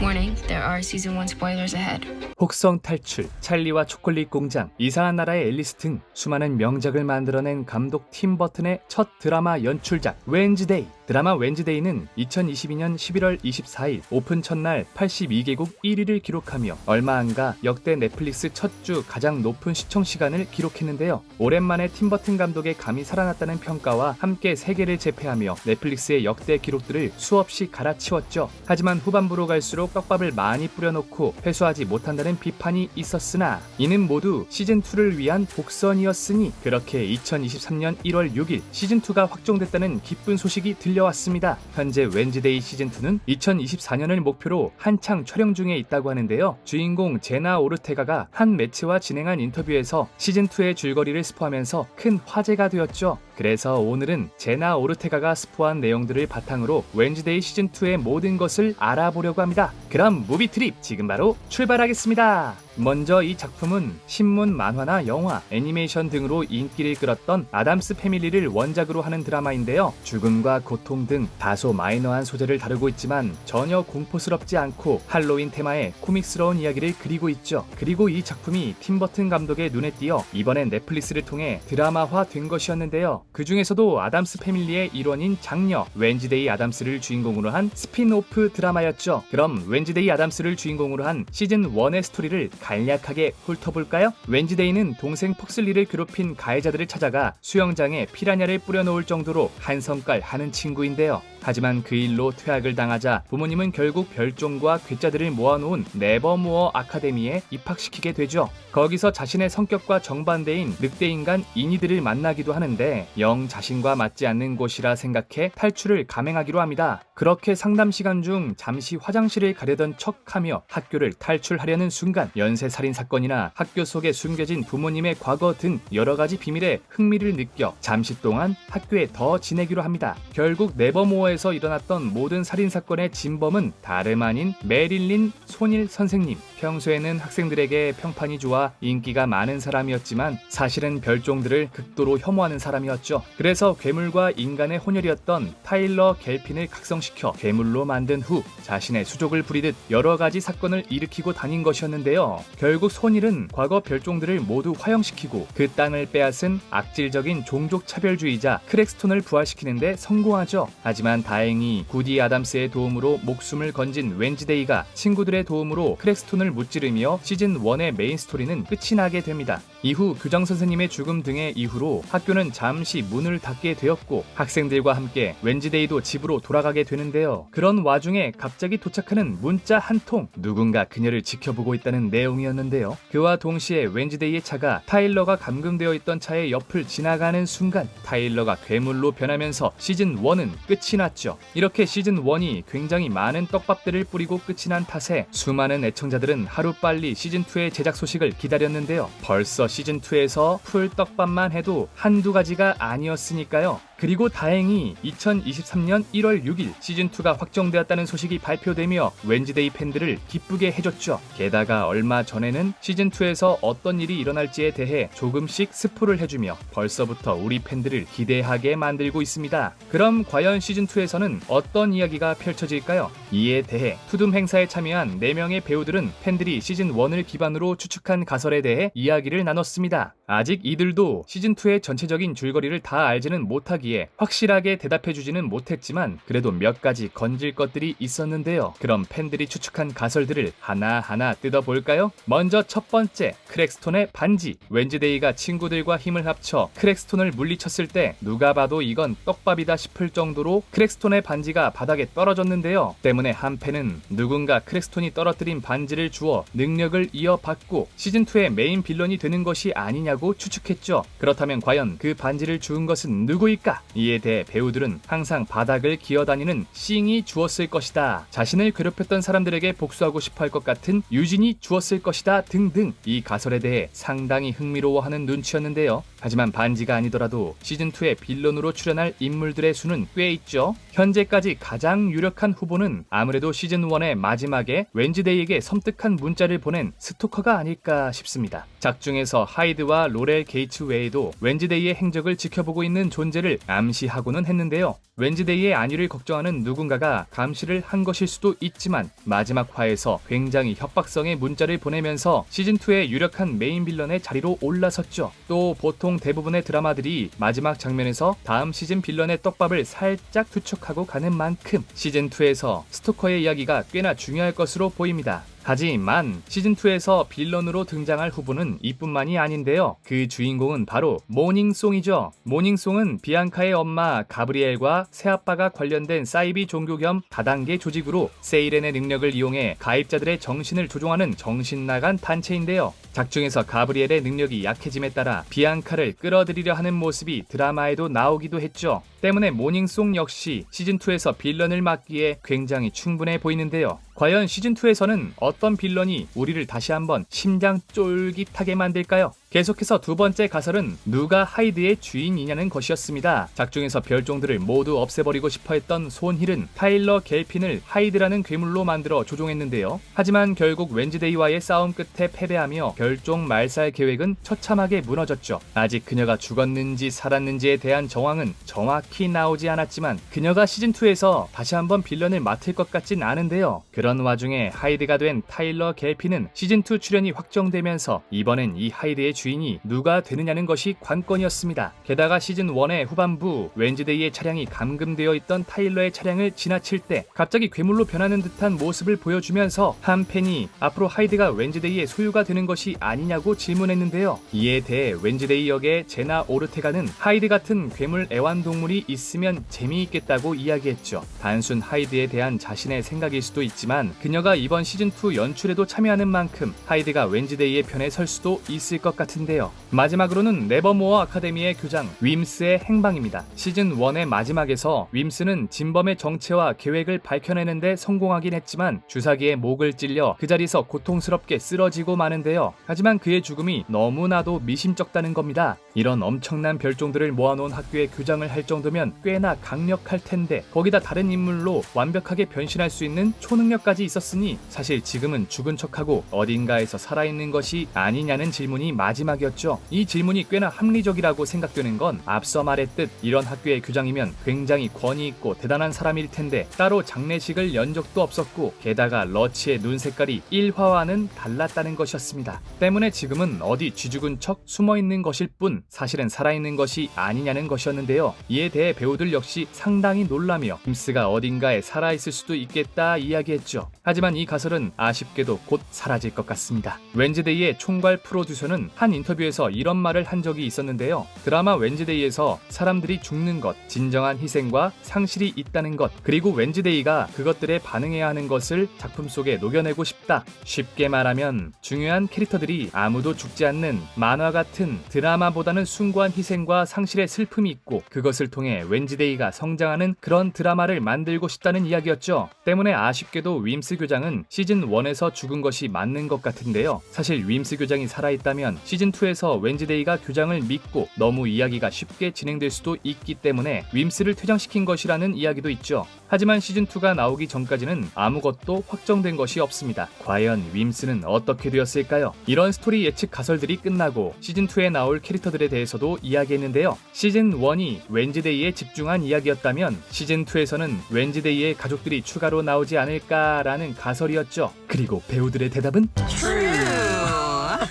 Warning, there are season 1 spoilers ahead. 혹성 탈출, 찰리와 초콜릿 공장, 이상한 나라의 앨리스 등 수많은 명작을 만들어낸 감독 팀 버튼의 첫 드라마 연출작 웬즈데이. 드라마 웬즈데이는 2022년 11월 24일 오픈 첫날 82개국 1위를 기록하며 얼마 안가 역대 넷플릭스 첫 주 가장 높은 시청 시간을 기록했는데요. 오랜만에 팀 버튼 감독의 감이 살아났다는 평가와 함께 세계를 제패하며 넷플릭스의 역대 기록들을 수없이 갈아치웠죠. 하지만 후반부로 갈수록 떡밥을 많이 뿌려놓고 회수하지 못한다는 비판이 있었으나 이는 모두 시즌2를 위한 복선이었으니 그렇게 2023년 1월 6일 시즌2가 확정됐다는 기쁜 소식이 들려왔습니다. 현재 웬즈데이 시즌2는 2024년을 목표로 한창 촬영 중에 있다고 하는데요. 주인공 제나 오르테가가 한 매체와 진행한 인터뷰에서 시즌2의 줄거리를 스포하면서 큰 화제가 되었죠. 그래서 오늘은 제나 오르테가가 스포한 내용들을 바탕으로 웬즈데이 시즌2의 모든 것을 알아보려고 합니다. 그럼 무비 트립 지금 바로 출발하겠습니다. 먼저 이 작품은 신문, 만화나 영화, 애니메이션 등으로 인기를 끌었던 아담스 패밀리를 원작으로 하는 드라마인데요. 죽음과 고통 등 다소 마이너한 소재를 다루고 있지만 전혀 공포스럽지 않고 할로윈 테마의 코믹스러운 이야기를 그리고 있죠. 그리고 이 작품이 팀 버튼 감독의 눈에 띄어 이번엔 넷플릭스를 통해 드라마화 된 것이었는데요. 그 중에서도 아담스 패밀리의 일원인 장녀 웬즈데이 아담스를 주인공으로 한 스핀오프 드라마였죠. 그럼 웬즈데이 아담스를 주인공으로 한 시즌 1의 스토리를 간략하게 훑어볼까요? 웬즈데이는 동생 폭슬리를 괴롭힌 가해자들을 찾아가 수영장에 피라냐를 뿌려놓을 정도로 한성깔 하는 친구인데요. 하지만 그 일로 퇴학을 당하자 부모님은 결국 별종과 괴짜들을 모아놓은 네버모어 아카데미에 입학시키게 되죠. 거기서 자신의 성격과 정반대인 늑대인간 이니들을 만나기도 하는데 영 자신과 맞지 않는 곳이라 생각해 탈출을 감행하기로 합니다. 그렇게 상담 시간 중 잠시 화장실을 가려던 척하며 학교를 탈출하려는 순간 연쇄살인 사건이나 학교 속에 숨겨진 부모님의 과거 등 여러가지 비밀에 흥미를 느껴 잠시 동안 학교에 더 지내기로 합니다. 결국 네버모어에서 일어났던 모든 살인사건의 진범은 다름 아닌 메릴린 손일 선생님. 평소에는 학생들에게 평판이 좋아 인기가 많은 사람이었지만 사실은 별종들을 극도로 혐오하는 사람이었죠. 그래서 괴물과 인간의 혼혈이었던 타일러 갤핀을 각성시켜 괴물로 만든 후 자신의 수족을 부리듯 여러가지 사건을 일으키고 다닌 것이었는데요. 결국 손일은 과거 별종들을 모두 화형시키고 그 땅을 빼앗은 악질적인 종족차별주의자 크랙스톤을 부활시키는데 성공하죠. 하지만 다행히 구디 아담스의 도움으로 목숨을 건진 웬즈데이가 친구들의 도움으로 크랙스톤을 무찌르며 시즌 1의 메인 스토리는 끝이 나게 됩니다. 이후 교장 선생님의 죽음 등의 이후로 학교는 잠시 문을 닫게 되었고 학생들과 함께 웬즈데이도 집으로 돌아가게 되는데요. 그런 와중에 갑자기 도착하는 문자 한 통, 누군가 그녀를 지켜보고 있다는 내용이었는데요. 그와 동시에 웬즈데이의 차가 타일러가 감금되어 있던 차의 옆을 지나가는 순간 타일러가 괴물로 변하면서 시즌 1은 끝이 났죠. 이렇게 시즌 1이 굉장히 많은 떡밥들을 뿌리고 끝이 난 탓에 수많은 애청자들은 하루빨리 시즌 2의 제작 소식을 기다렸는데요. 벌써 시즌 2에서 풀 떡밥만 해도 한두 가지가 아니었으니까요. 그리고 다행히 2023년 1월 6일 시즌2가 확정되었다는 소식이 발표되며 웬즈데이 팬들을 기쁘게 해줬죠. 게다가 얼마 전에는 시즌2에서 어떤 일이 일어날지에 대해 조금씩 스포를 해주며 벌써부터 우리 팬들을 기대하게 만들고 있습니다. 그럼 과연 시즌2에서는 어떤 이야기가 펼쳐질까요? 이에 대해 투둠 행사에 참여한 4명의 배우들은 팬들이 시즌1을 기반으로 추측한 가설에 대해 이야기를 나눴습니다. 아직 이들도 시즌2의 전체적인 줄거리를 다 알지는 못하기에 확실하게 대답해주지는 못했지만 그래도 몇 가지 건질 것들이 있었는데요. 그럼 팬들이 추측한 가설들을 하나하나 뜯어볼까요? 먼저 첫 번째, 크랙스톤의 반지. 웬즈데이가 친구들과 힘을 합쳐 크랙스톤을 물리쳤을 때 누가 봐도 이건 떡밥이다 싶을 정도로 크랙스톤의 반지가 바닥에 떨어졌는데요. 때문에 한 팬은 누군가 크랙스톤이 떨어뜨린 반지를 주어 능력을 이어받고 시즌2의 메인 빌런이 되는 것이 아니냐고 추측했죠. 그렇다면 과연 그 반지를 주운 것은 누구일까? 이에 대해 배우들은 항상 바닥을 기어다니는 싱이 주었을 것이다. 자신을 괴롭혔던 사람들에게 복수하고 싶어 할 것 같은 유진이 주었을 것이다 등등 이 가설에 대해 상당히 흥미로워하는 눈치였는데요. 하지만 반지가 아니더라도 시즌2의 빌런으로 출연할 인물들의 수는 꽤 있죠. 현재까지 가장 유력한 후보는 아무래도 시즌1의 마지막에 웬즈데이에게 섬뜩한 문자를 보낸 스토커가 아닐까 싶습니다. 작중에서 하이드와 로렐 게이츠 외에도 웬즈데이의 행적을 지켜보고 있는 존재를 암시하고는 했는데요. 웬즈데이의 안위를 걱정하는 누군가가 감시를 한 것일 수도 있지만 마지막 화에서 굉장히 협박성의 문자를 보내면서 시즌2의 유력한 메인 빌런의 자리로 올라섰죠. 또 보통 대부분의 드라마들이 마지막 장면에서 다음 시즌 빌런의 떡밥을 살짝 투척하고 가는 만큼 시즌2에서 스토커의 이야기가 꽤나 중요할 것으로 보입니다. 하지만 시즌2에서 빌런으로 등장할 후보는 이뿐만이 아닌데요. 그 주인공은 바로 모닝송이죠. 모닝송은 비앙카의 엄마 가브리엘과 새아빠가 관련된 사이비 종교 겸 다단계 조직으로 세이렌의 능력을 이용해 가입자들의 정신을 조종하는 정신나간 단체인데요. 작중에서 가브리엘의 능력이 약해짐에 따라 비앙카를 끌어들이려 하는 모습이 드라마에도 나오기도 했죠. 때문에 모닝송 역시 시즌2에서 빌런을 맡기에 굉장히 충분해 보이는데요. 과연 시즌2에서는 어떤 빌런이 우리를 다시 한번 심장 쫄깃하게 만들까요? 계속해서 두 번째 가설은 누가 하이드의 주인이냐는 것이었습니다. 작중에서 별종들을 모두 없애버리고 싶어했던 손힐은 타일러 갤핀을 하이드라는 괴물로 만들어 조종했는데요. 하지만 결국 웬즈데이와의 싸움 끝에 패배하며 별종 말살 계획은 처참하게 무너졌죠. 아직 그녀가 죽었는지 살았는지에 대한 정황은 정확히 나오지 않았지만 그녀가 시즌2에서 다시 한번 빌런을 맡을 것 같진 않은데요. 그런 와중에 하이드가 된 타일러 갤핀은 시즌2 출연이 확정되면서 이번엔 이 하이드의 주인이 누가 되느냐는 것이 관건이었습니다. 게다가 시즌1의 후반부 웬즈데이의 차량이 감금되어 있던 타일러의 차량을 지나칠 때 갑자기 괴물로 변하는 듯한 모습을 보여주면서 한 팬이 앞으로 하이드가 웬즈데이의 소유가 되는 것이 아니냐고 질문했는데요. 이에 대해 웬즈데이 역의 제나 오르테가는 하이드 같은 괴물 애완동물이 있으면 재미있겠다고 이야기했죠. 단순 하이드에 대한 자신의 생각일 수도 있지만 그녀가 이번 시즌2 연출에도 참여하는 만큼 하이드가 웬즈데이의 편에 설 수도 있을 것 같은데요. 마지막으로는 네버모어 아카데미의 교장 윈스의 행방입니다. 시즌1의 마지막에서 윈스는 진범의 정체와 계획을 밝혀내는데 성공하긴 했지만 주사기에 목을 찔려 그 자리에서 고통스럽게 쓰러지고 마는데요. 하지만 그의 죽음이 너무나도 미심쩍다는 겁니다. 이런 엄청난 별종들을 모아놓은 학교의 교장을 할 정도면 꽤나 강력할 텐데 거기다 다른 인물로 완벽하게 변신할 수 있는 초능력까지 있었으니 사실 지금은 죽은 척하고 어딘가에서 살아있는 것이 아니냐는 질문이 마지막이었죠. 이 질문이 꽤나 합리적이라고 생각되는 건 앞서 말했듯 이런 학교의 교장이면 굉장히 권위 있고 대단한 사람일 텐데 따로 장례식을 연 적도 없었고 게다가 러치의 눈 색깔이 1화와는 달랐다는 것이었습니다. 때문에 지금은 어디 쥐죽은 척 숨어있는 것일 뿐 사실은 살아있는 것이 아니냐는 것이었는데요. 이에 대해 배우들 역시 상당히 놀라며 짐스가 어딘가에 살아있을 수도 있겠다 이야기했죠. 하지만 이 가설은 아쉽게도 곧 사라질 것 같습니다. 웬즈데이의 총괄 프로듀서는 한 인터뷰에서 이런 말을 한 적이 있었는데요. 드라마 웬즈데이에서 사람들이 죽는 것, 진정한 희생과 상실이 있다는 것, 그리고 웬즈데이가 그것들에 반응해야 하는 것을 작품 속에 녹여내고 싶다. 쉽게 말하면 중요한 캐릭터들이 아무도 죽지 않는 만화 같은 드라마보다는 숭고한 희생과 상실의 슬픔이 있고 그것을 통해 웬즈데이가 성장하는 그런 드라마를 만들고 싶다는 이야기였죠. 때문에 아쉽게도 윈스 교장은 시즌1에서 죽은 것이 맞는 것 같은데요. 사실 윈스 교장이 살아있다면 시즌2에서 웬즈데이가 교장을 믿고 너무 이야기가 쉽게 진행될 수도 있기 때문에 윈스를 퇴장시킨 것이라는 이야기도 있죠. 하지만 시즌2가 나오기 전까지는 아무것도 확정된 것이 없습니다. 과연 윈스는 어떻게 되었을까요? 이런 스토리 예측 가설들이 끝나고 시즌2에 나올 캐릭터들에 대해서도 이야기했는데요. 시즌1이 웬즈데이에 집중한 이야기였다면 시즌2에서는 웬즈데이의 가족들이 추가로 나오지 않을까라는 가설이었죠. 그리고 배우들의 대답은?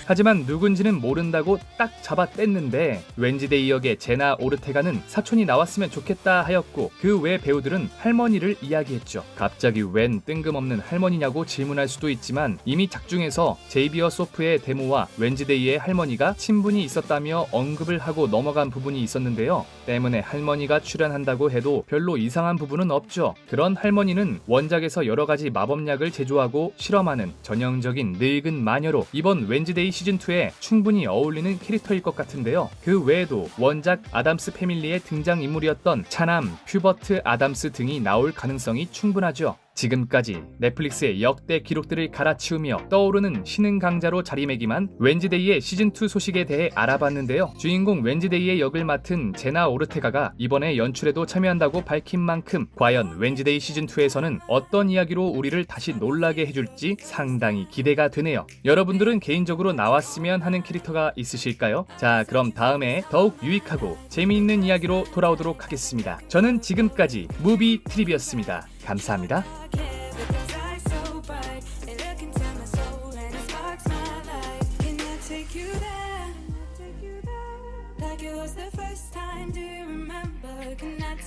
하지만 누군지는 모른다고 딱 잡아 뗐는데 웬즈데이 역의 제나 오르테가는 사촌이 나왔으면 좋겠다 하였고 그 외 배우들은 할머니를 이야기했죠. 갑자기 웬 뜬금없는 할머니냐고 질문할 수도 있지만 이미 작중에서 제이비어 소프의 데모와 웬즈데이의 할머니가 친분이 있었다며 언급을 하고 넘어간 부분이 있었는데요. 때문에 할머니가 출연한다고 해도 별로 이상한 부분은 없죠. 그런 할머니는 원작에서 여러가지 마법약을 제조하고 실험하는 전형적인 늙은 마녀로 이번 웬즈데이 시즌2에 충분히 어울리는 캐릭터일 것 같은데요. 그 외에도 원작 아담스 패밀리의 등장인물이었던 차남, 퓨버트 아담스 등이 나올 가능성이 충분하죠. 지금까지 넷플릭스의 역대 기록들을 갈아치우며 떠오르는 신흥 강자로 자리매김한 웬즈데이의 시즌2 소식에 대해 알아봤는데요. 주인공 웬즈데이의 역을 맡은 제나 오르테가가 이번에 연출에도 참여한다고 밝힌 만큼 과연 웬즈데이 시즌2에서는 어떤 이야기로 우리를 다시 놀라게 해줄지 상당히 기대가 되네요. 여러분들은 개인적으로 나왔으면 하는 캐릭터가 있으실까요? 자, 그럼 다음에 더욱 유익하고 재미있는 이야기로 돌아오도록 하겠습니다. 저는 지금까지 무비 트립이었습니다. 감사합니다.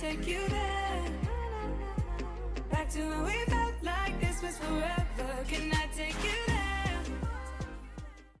Take you there, back to when we